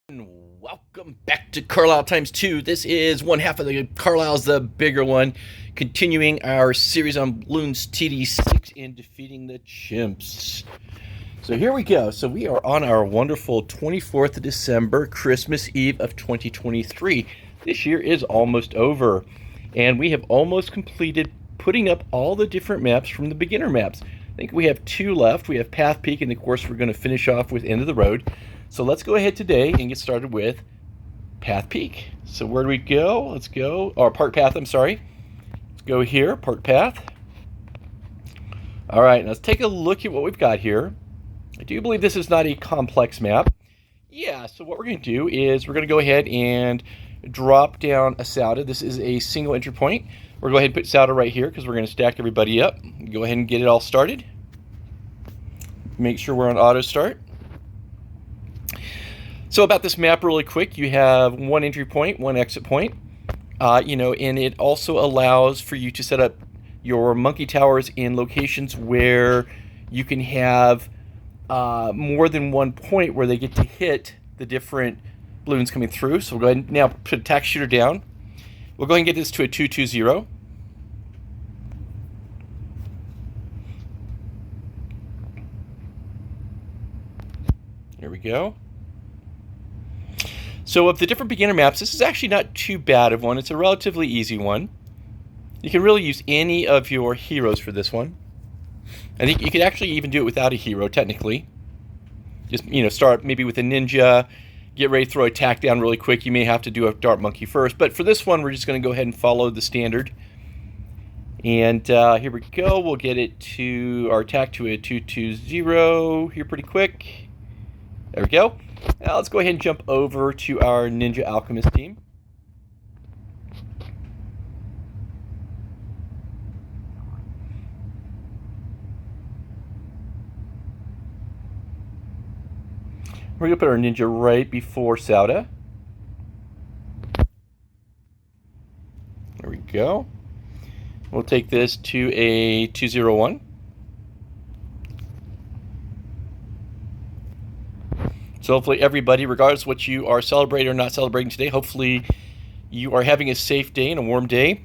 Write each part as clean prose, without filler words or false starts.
Welcome back to Carlisle Times 2. This is one half of the Carlisle's the bigger one, continuing our series on Bloons TD6 and defeating the chimps. So here we go. So we are on our wonderful 24th of December, Christmas Eve of 2023. This year is almost over, and we have almost completed putting up all the different maps from the beginner maps. I think we have two left. We have Path Peak, and of course we're going to finish off with End of the Road. So let's go ahead today and get started with Path Peak. So where do we go? Let's go, or Park Path, I'm sorry. Let's go here, Park Path. All right, let's take a look at what we've got here. I do believe this is not a complex map. Yeah, so what we're going to do is we're going to go ahead and drop down a Sauda. This is a single entry point. We're going to go ahead and put Sauda right here because we're going to stack everybody up. Go ahead and get it all started. Make sure we're on auto start. So about this map really quick, you have one entry point, one exit point, and it also allows for you to set up your monkey towers in locations where you can have more than one point where they get to hit the different balloons coming through. So we'll go ahead and now put attack shooter down. We'll go ahead and get this to a 2-2-0. Here we go. So of the different beginner maps, this is actually not too bad of one. It's a relatively easy one. You can really use any of your heroes for this one. I think you could actually even do it without a hero, technically. Just, start maybe with a ninja, get ready to throw attack down really quick. You may have to do a dart monkey first, but for this one, we're just going to go ahead and follow the standard. And here we go. We'll get it to our attack to a 2-2-0 here pretty quick. There we go. Now let's go ahead and jump over to our Ninja Alchemist team. We're going to put our ninja right before Sauda. There we go. We'll take this to a 2-0-1. So hopefully everybody, regardless of what you are celebrating or not celebrating today, hopefully you are having a safe day and a warm day.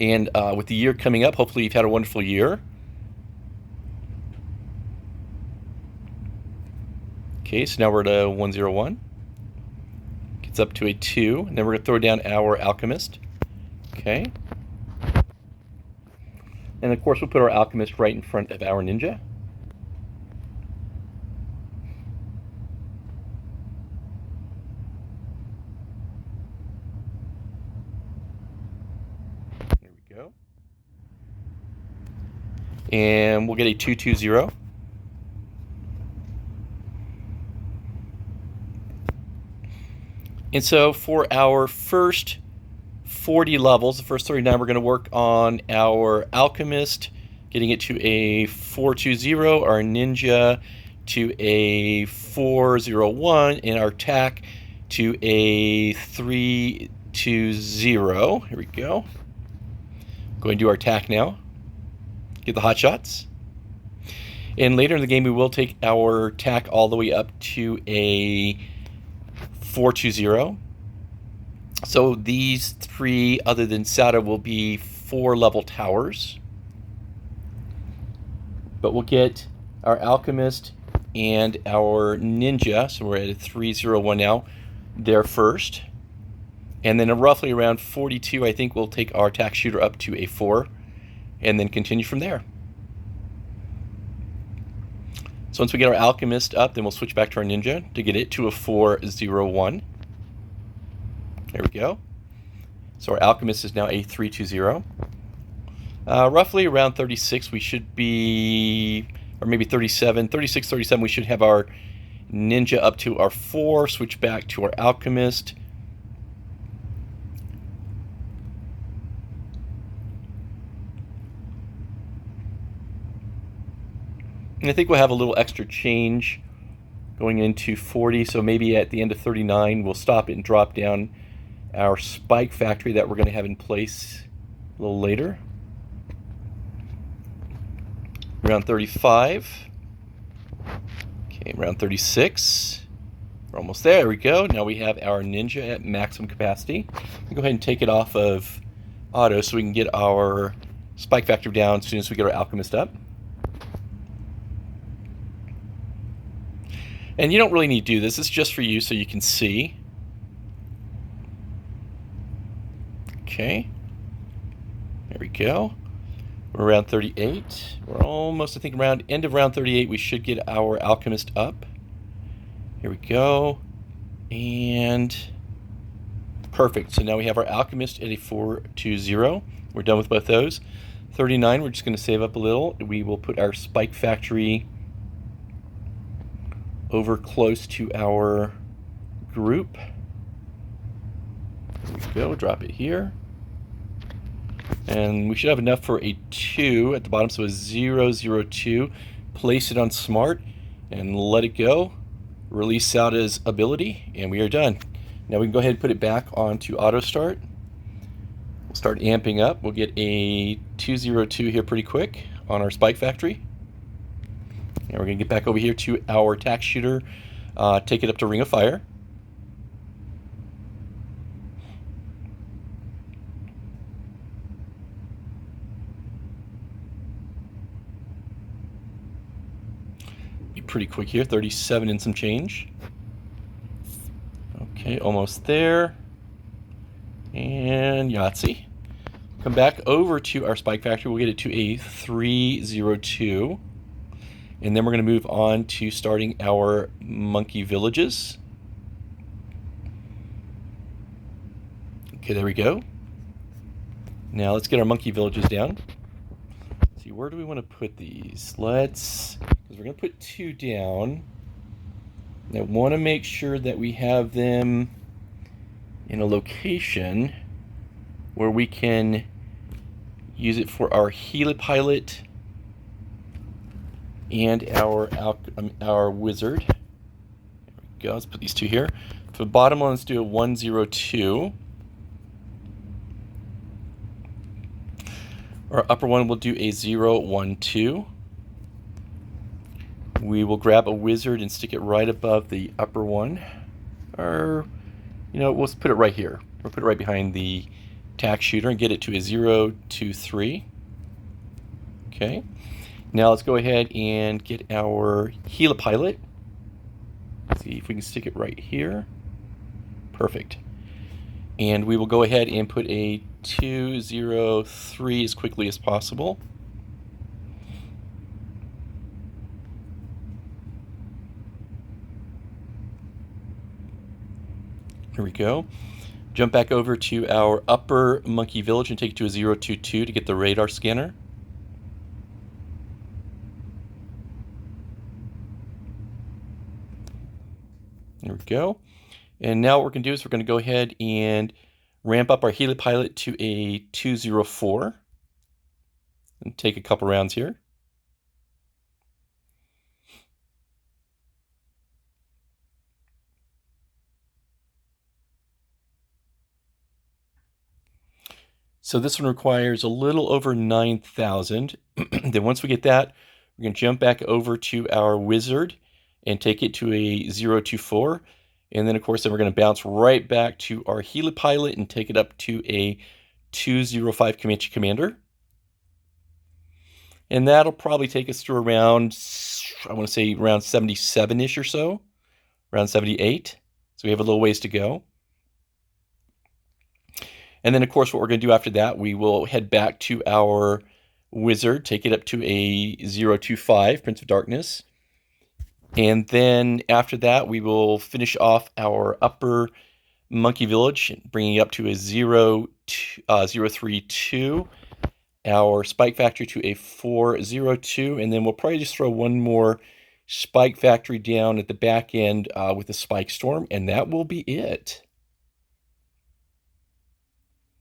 And with the year coming up, hopefully you've had a wonderful year. Okay, so now we're at a 1-0-1. Gets up to a 2, and then we're going to throw down our Alchemist. Okay. And of course we'll put our Alchemist right in front of our Ninja. There we go. And we'll get a 2-2-0. And so for our first 40 levels, the first 39, we're going to work on our Alchemist, getting it to a 4-2-0, our Ninja to a 4-0-1, and our attack to a 3-2-0. Here we go. Go ahead and do our attack now. Get the hot shots. And later in the game, we will take our attack all the way up to a 4-2-0. So these three, other than Sauda, will be 4-level towers. But we'll get our Alchemist and our Ninja, so we're at a 3-0-1 now, there first. And then roughly around 42, I think we'll take our attack shooter up to a 4, and then continue from there. So once we get our Alchemist up, then we'll switch back to our Ninja to get it to a 4-0-1. There we go. So our Alchemist is now a 3-2-0. Roughly around 36, we should be, or maybe 37, 36, 37, we should have our Ninja up to our 4, switch back to our Alchemist. And I think we'll have a little extra change going into 40, so maybe at the end of 39, we'll stop it and drop down our spike factory that we're going to have in place a little later. Around 35. Okay, around 36. We're almost there. There we go. Now we have our Ninja at maximum capacity. Go ahead and take it off of auto so we can get our spike factor down as soon as we get our Alchemist up. And you don't really need to do this. It's just for you so you can see. Okay. There we go. We're around 38. We're almost, I think, around end of round 38. We should get our Alchemist up. Here we go. And perfect. So now we have our Alchemist at a 420. We're done with both those. 39, we're just going to save up a little. We will put our spike factory over close to our group. There we go. Drop it here. And we should have enough for a 2 at the bottom, so a 0, 0, 2. Place it on smart and let it go. Release out as ability, and we are done. Now we can go ahead and put it back onto auto start. We'll start amping up. We'll get a 202 here pretty quick on our spike factory. And we're going to get back over here to our tack shooter, take it up to Ring of Fire. Be pretty quick here, 37 and some change. Okay, almost there. And Yahtzee. Come back over to our spike factory. We'll get it to a 302. And then we're going to move on to starting our monkey villages. Okay, there we go. Now let's get our monkey villages down. Let's see, where do we want to put these? Because we're going to put 2 down. And I want to make sure that we have them in a location where we can use it for our helipilot and our wizard. There we go. Let's put these 2 here. For the bottom one, let's do a 102. Our upper one will do a 012. We will grab a wizard and stick it right above the upper one. Or, we'll put it right here. We'll put it right behind the tack shooter and get it to a 023. Okay. Now let's go ahead and get our helipilot. Let's see if we can stick it right here. Perfect. And we will go ahead and put a 203 as quickly as possible. Here we go. Jump back over to our upper monkey village and take it to a 022 to get the radar scanner. There we go. And now what we're going to do is we're going to go ahead and ramp up our helipilot to a 204 and take a couple rounds here. So this one requires a little over 9,000. Then once we get that, we're going to jump back over to our wizard and take it to a 024. And then, of course, then we're going to bounce right back to our helipilot and take it up to a 205 Comanche Commander. And that'll probably take us to around, I want to say around 77-ish or so, around 78. So we have a little ways to go. And then, of course, what we're going to do after that, we will head back to our wizard, take it up to a 025, Prince of Darkness. And then after that, we will finish off our upper monkey village, bringing it up to a 032, our spike factory to a 402, and then we'll probably just throw one more spike factory down at the back end with a spike storm, and that will be it.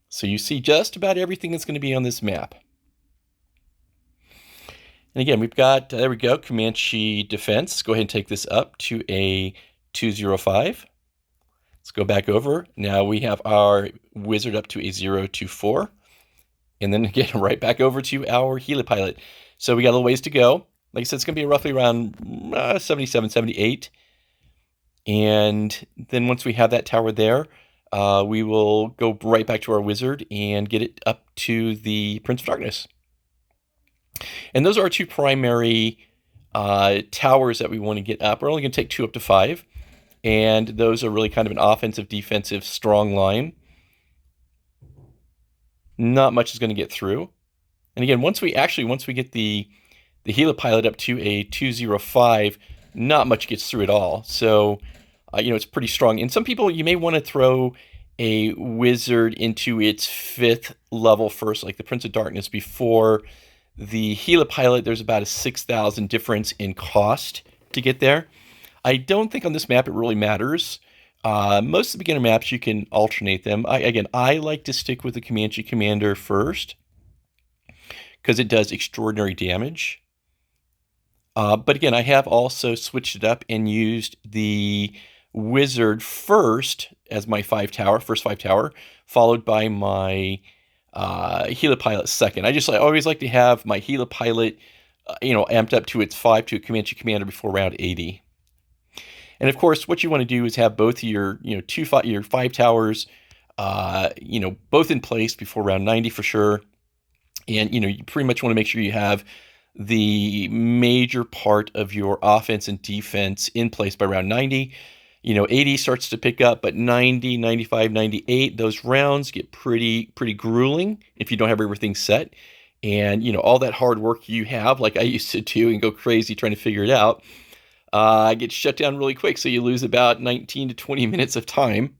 So you see just about everything that's going to be on this map. And again, we've got, there we go, Comanche Defense. Go ahead and take this up to a 205. Let's go back over. Now we have our wizard up to a 024. And then again, right back over to our helipilot. So we got a little ways to go. Like I said, it's going to be roughly around 77, 78. And then once we have that tower there, we will go right back to our wizard and get it up to the Prince of Darkness. And those are our two primary towers that we want to get up. We're only going to take 2 up to 5. And those are really kind of an offensive, defensive, strong line. Not much is going to get through. And again, once we get the helipilot up to a 205, not much gets through at all. So, it's pretty strong. And some people, you may want to throw a wizard into its 5th level first, like the Prince of Darkness, before the helipilot. There's about a 6,000 difference in cost to get there. I don't think on this map it really matters. Most of the beginner maps, you can alternate them. I like to stick with the Comanche Commander first because it does extraordinary damage. But again, I have also switched it up and used the wizard first as my first 5 tower, followed by my helipilot second. I always like to have my helipilot, amped up to its 5 to a Comanche Commander before round 80. And of course, what you want to do is have both of your, your 5 towers, both in place before round 90 for sure. And, you pretty much want to make sure you have the major part of your offense and defense in place by round 90. 80 starts to pick up, but 90, 95, 98, those rounds get pretty grueling if you don't have everything set. And, all that hard work you have, like I used to do and go crazy trying to figure it out, gets shut down really quick. So you lose about 19 to 20 minutes of time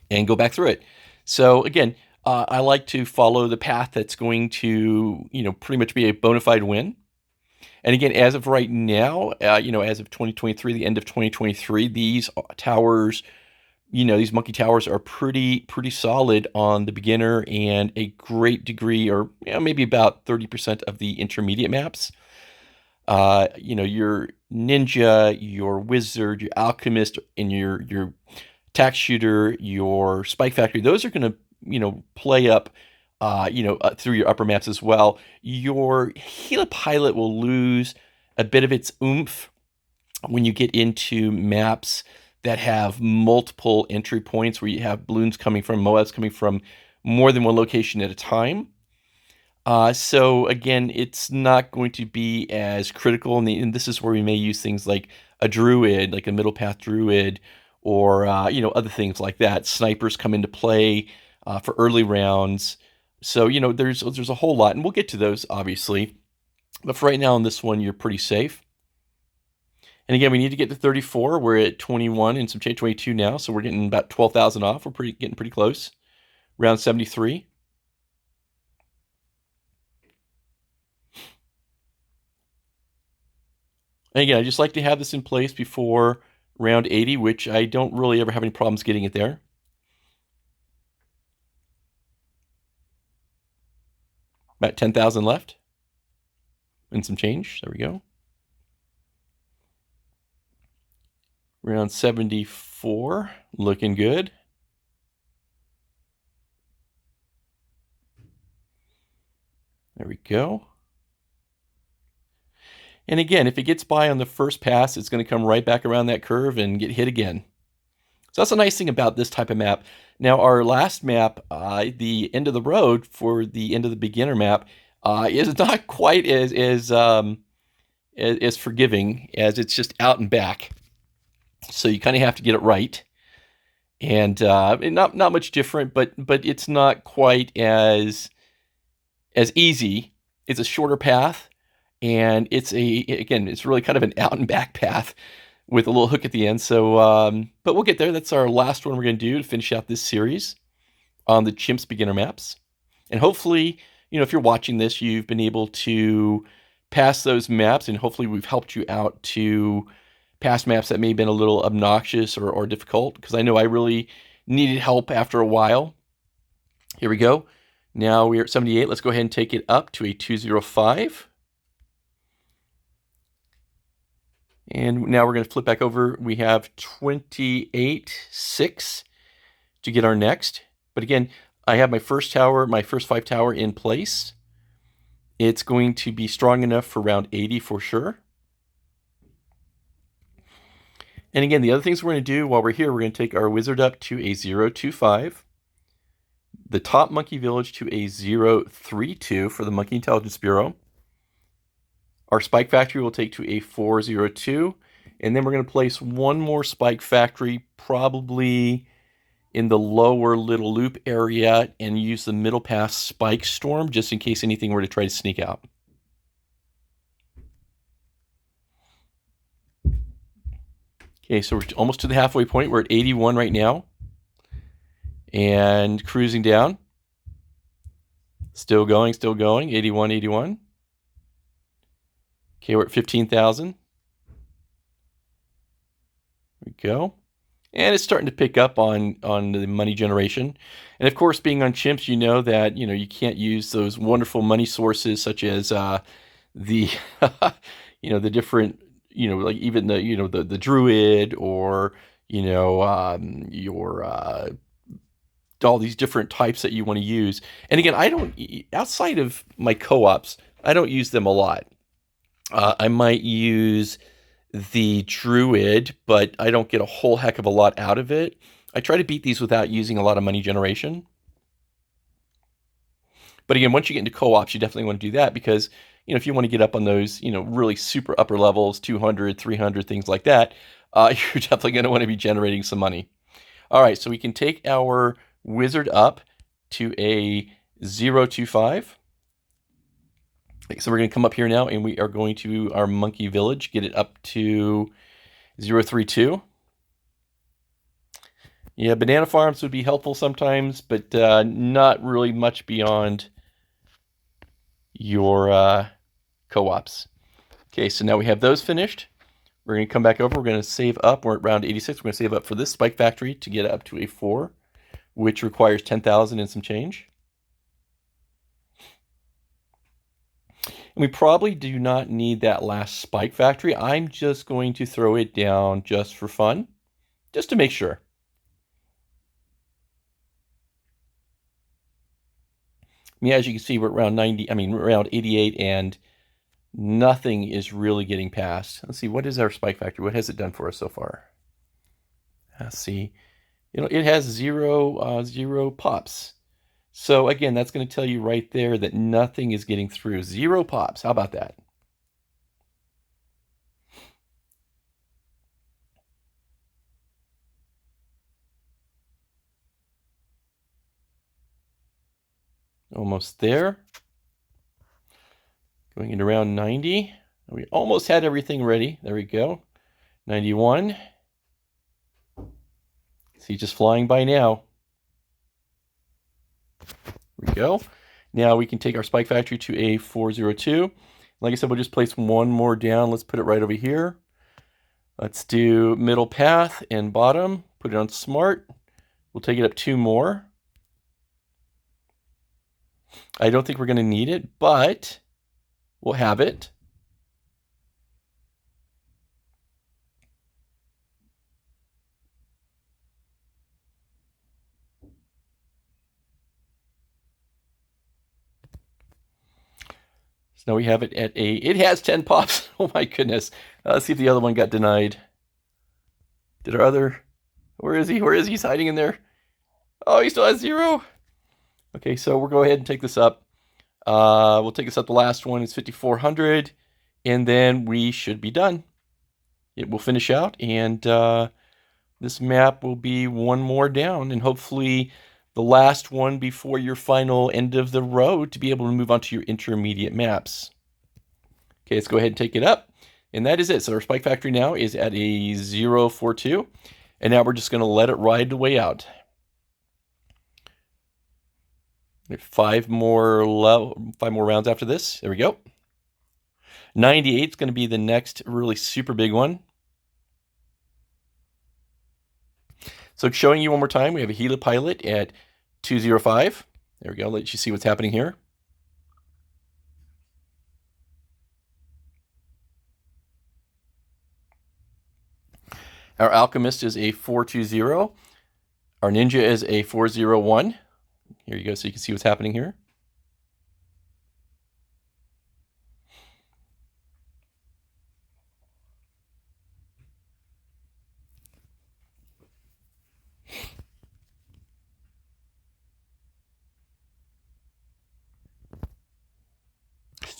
and go back through it. So again, I like to follow the path that's going to, pretty much be a bona fide win. And again, as of right now, as of 2023, the end of 2023, these towers, these monkey towers are pretty solid on the beginner and a great degree, or maybe about 30% of the intermediate maps. Your ninja, your wizard, your alchemist, and your tax shooter, your spike factory, those are going to, play up, through your upper maps as well. Your helipilot will lose a bit of its oomph when you get into maps that have multiple entry points, where you have balloons coming from, MOABs coming from more than one location at a time. So again, it's not going to be as critical, and this is where we may use things like a druid, like a middle path druid, or other things like that. Snipers come into play for early rounds. So there's a whole lot, and we'll get to those obviously. But for right now on this one, you're pretty safe. And again, we need to get to 34. We're at 21 and some change, 22 now, so we're getting about 12,000 off. We're getting pretty close. Round 73. And again, I just like to have this in place before round 80, which I don't really ever have any problems getting it there. About 10,000 left. And some change. There we go. Round 74. Looking good. There we go. And again, if it gets by on the first pass, it's going to come right back around that curve and get hit again. So that's a nice thing about this type of map. Now, our last map, the end of the road for the end of the beginner map, is not quite as forgiving, as it's just out and back. So you kind of have to get it right. And not much different, but it's not quite as easy. It's a shorter path. And it's really kind of an out and back path with a little hook at the end. So, but we'll get there. That's our last one we're going to do to finish out this series on the Chimps beginner maps. And hopefully, if you're watching this, you've been able to pass those maps, and hopefully we've helped you out to pass maps that may have been a little obnoxious or difficult, because I know I really needed help after a while. Here we go. Now we're at 78. Let's go ahead and take it up to a 205. And now we're going to flip back over. We have 28.6 to get our next. But again, I have my first 5 tower in place. It's going to be strong enough for round 80 for sure. And again, the other things we're going to do while we're here, we're going to take our wizard up to a 025, the top monkey village to a 032 for the Monkey Intelligence Bureau. Our spike factory will take to a 402, and then we're going to place one more spike factory, probably in the lower little loop area, and use the middle pass spike storm just in case anything were to try to sneak out. Okay, so we're almost to the halfway point. We're at 81 right now. And cruising down. Still going, 81, 81. Okay, we're at 15,000. There we go. And it's starting to pick up on the money generation. And of course, being on Chimps, you know that you can't use those wonderful money sources such as the the different like even the druid or your all these different types that you want to use. And again, I don't, outside of my co-ops, I don't use them a lot. I might use the druid, but I don't get a whole heck of a lot out of it. I try to beat these without using a lot of money generation. But again, once you get into co-ops, you definitely want to do that because, if you want to get up on those, really super upper levels, 200, 300, things like that, you're definitely going to want to be generating some money. All right, so we can take our wizard up to a 025. So we're going to come up here now, and we are going to our monkey village, get it up to 032. Yeah, banana farms would be helpful sometimes, but not really much beyond your co-ops. Okay, so now we have those finished. We're going to come back over. We're going to save up. We're at round 86. We're going to save up for this spike factory to get up to a 4, which requires 10,000 and some change. And we probably do not need that last spike factory. I'm just going to throw it down just for fun, just to make sure. Yeah, as you can see, we're around around 88, and nothing is really getting past. Let's see, what is our spike factory? What has it done for us so far? Let's see. It has zero pops. So again, that's going to tell you right there that nothing is getting through. 0 pops. How about that? Almost there. Going into round 90. We almost had everything ready. There we go. 91. See, just flying by now. There we go. Now we can take our spike factory to a 402. Like I said, we'll just place one more down. Let's put it right over here. Let's do middle path and bottom. Put it on smart. We'll take it up 2 more. I don't think we're going to need it, but we'll have it. So now we have it at it has 10 pops. Oh my goodness. Let's see if the other one got denied. Did our other, where is he? Where is he? He's hiding in there. Oh, he still has 0. Okay, so we'll go ahead and take this up. We'll take this up. The last one is 5,400, and then we should be done. It will finish out, and this map will be one more down, and hopefully the last one before your final end of the road to be able to move on to your intermediate maps. Okay, let's go ahead and take it up, and that is it. So our spike factory now is at a 042, and now we're just going to let it ride the way out. 5 more rounds after this. There we go. 98 is going to be the next really super big one. So showing you one more time, we have a helipilot at 205. There we go. Let you see what's happening here. Our alchemist is a 420. Our ninja is a 401. Here you go, so you can see what's happening here.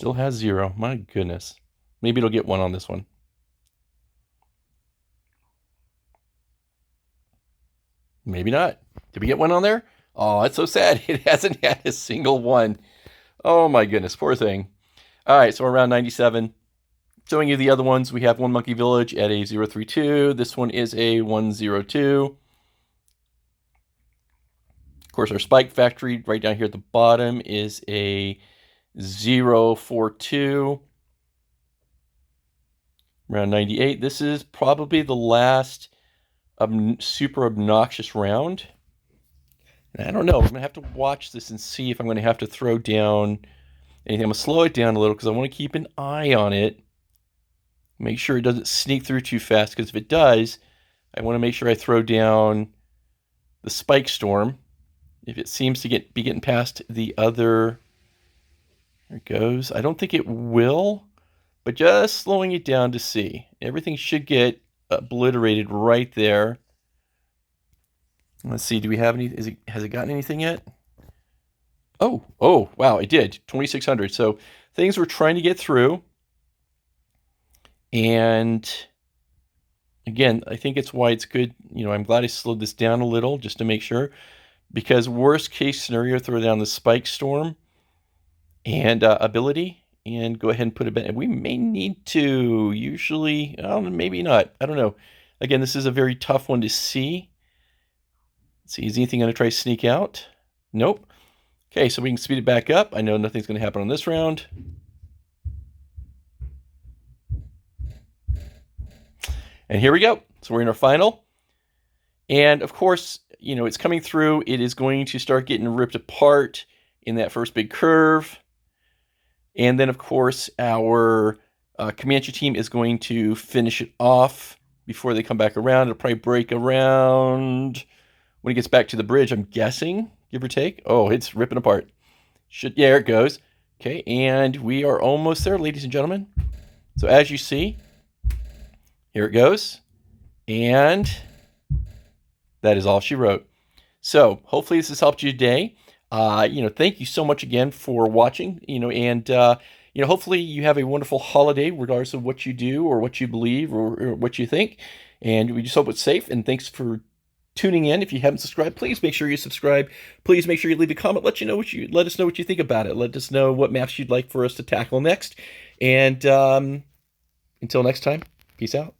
Still has 0. My goodness. Maybe it'll get 1 on this one. Maybe not. Did we get 1 on there? Oh, it's so sad. It hasn't had a single 1. Oh my goodness, poor thing. All right, so we're around 97. Showing you the other ones, we have One Monkey Village at a 032. This one is a 102. Of course, our Spike Factory right down here at the bottom is a 042. Round 98. This is probably the last super obnoxious round. And I don't know. I'm going to have to watch this and see if I'm going to have to throw down anything. I'm going to slow it down a little because I want to keep an eye on it. Make sure it doesn't sneak through too fast, because if it does, I want to make sure I throw down the Spike Storm. If it seems to be getting past the other... There it goes. I don't think it will, but just slowing it down to see. Everything should get obliterated right there. Let's see, do we have any... Has it gotten anything yet? Oh, wow, it did. 2,600. So things we're trying to get through. And again, I think it's why it's good. You know, I'm glad I slowed this down a little just to make sure. Because worst case scenario, throw down the Spike Storm and ability and go ahead and put it back. We may need to, usually, maybe not. I don't know. Again, this is a very tough one to see. Let's see, is anything going to try to sneak out? Nope. Okay, so we can speed it back up. I know nothing's going to happen on this round. And here we go. So we're in our final. And of course, you know, it's coming through. It is going to start getting ripped apart in that first big curve. And then, of course, our Comanche team is going to finish it off before they come back around. It'll probably break around when it gets back to the bridge, I'm guessing, give or take. Oh, it's ripping apart. Yeah, there it goes. Okay, and we are almost there, ladies and gentlemen. So as you see, here it goes. And that is all she wrote. So hopefully this has helped you today. You know, thank you so much again for watching, you know, and, you know, hopefully you have a wonderful holiday, regardless of what you do or what you believe or what you think. And we just hope it's safe. And thanks for tuning in. If you haven't subscribed, please make sure you subscribe. Please make sure you leave a comment. Let us know what you think about it. Let us know what maps you'd like for us to tackle next. And until next time, peace out.